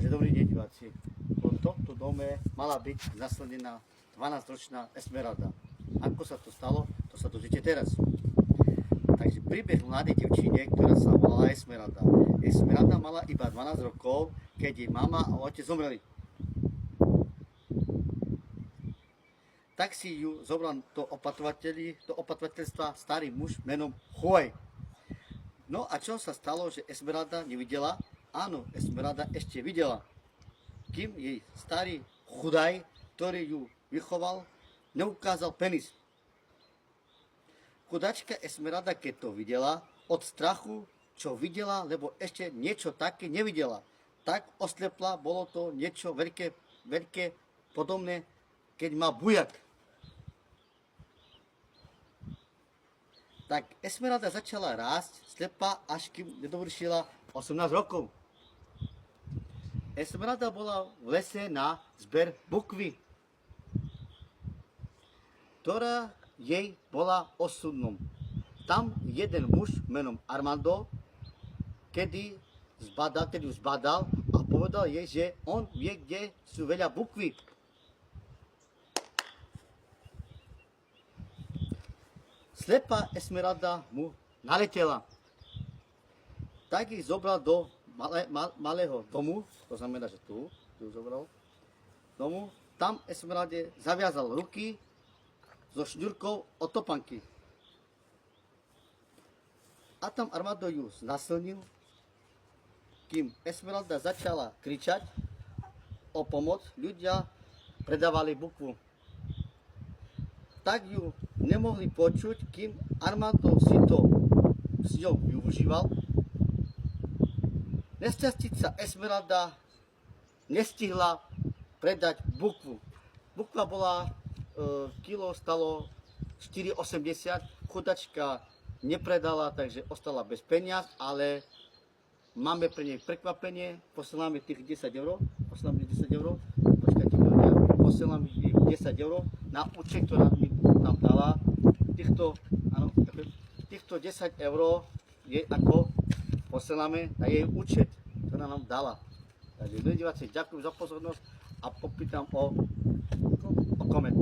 dobrý deň, diváci. V tomto dome mala byť nasledená 12-ročná Esmeralda. Ako sa to stalo, to sa dozviete teraz. Takže príbeh mladej devčine, ktorá sa volala Esmeralda. Esmeralda mala iba 12 rokov, keď jej mama a otec zomreli. Tak si ju zobral do opatrovateľstva starý muž menom Juan. No a čo sa stalo, že Esmeralda nevidela? Áno, Esmeralda ešte videla, kým jej starý chudaj, ktorý ju vychoval, neukázal penis. Chudačka Esmeralda, keď to videla, od strachu, čo videla, lebo ešte niečo také nevidela, tak oslepla, bolo to niečo veľké, podobné, keď má bujak. Tak Esmeralda začala rásť slepá, až kým nedovršila 18 rokov. Esmeralda bola v lese na zber bukvy, ktorá jej bola osudnom. Tam jeden muž menom Armando, kedy ju zbadal a povedal jej, že on vie, kde sú veľa bukvy. Slepá Esmeralda mu naletela. Tak ich zobral do malého domu, to znamená, že tu zobral domu. Tam Esmeralde zaviazal ruky so šňurkou od topánky. A tam Armando ju znasilnil, kým Esmeralda začala kričať o pomoc, ľudia predávali bukvu. Tak ju nemohli počuť, kým Armando si to s ňou využíval. Nešťastica Esmeralda nestihla predať bukvu. Bukva bola, kilo stalo 4,80, chudačka nepredala, takže ostala bez peniaz, ale máme pre nej prekvapenie, posieláme tých 10 eur, posielam ich 10 eur na účet, ktorá mi nám dala, týchto 10 eur je ako posielame na jej účet, ktorá nám dala. Takže diváci, ďakujem za pozornosť a popýtam o koment.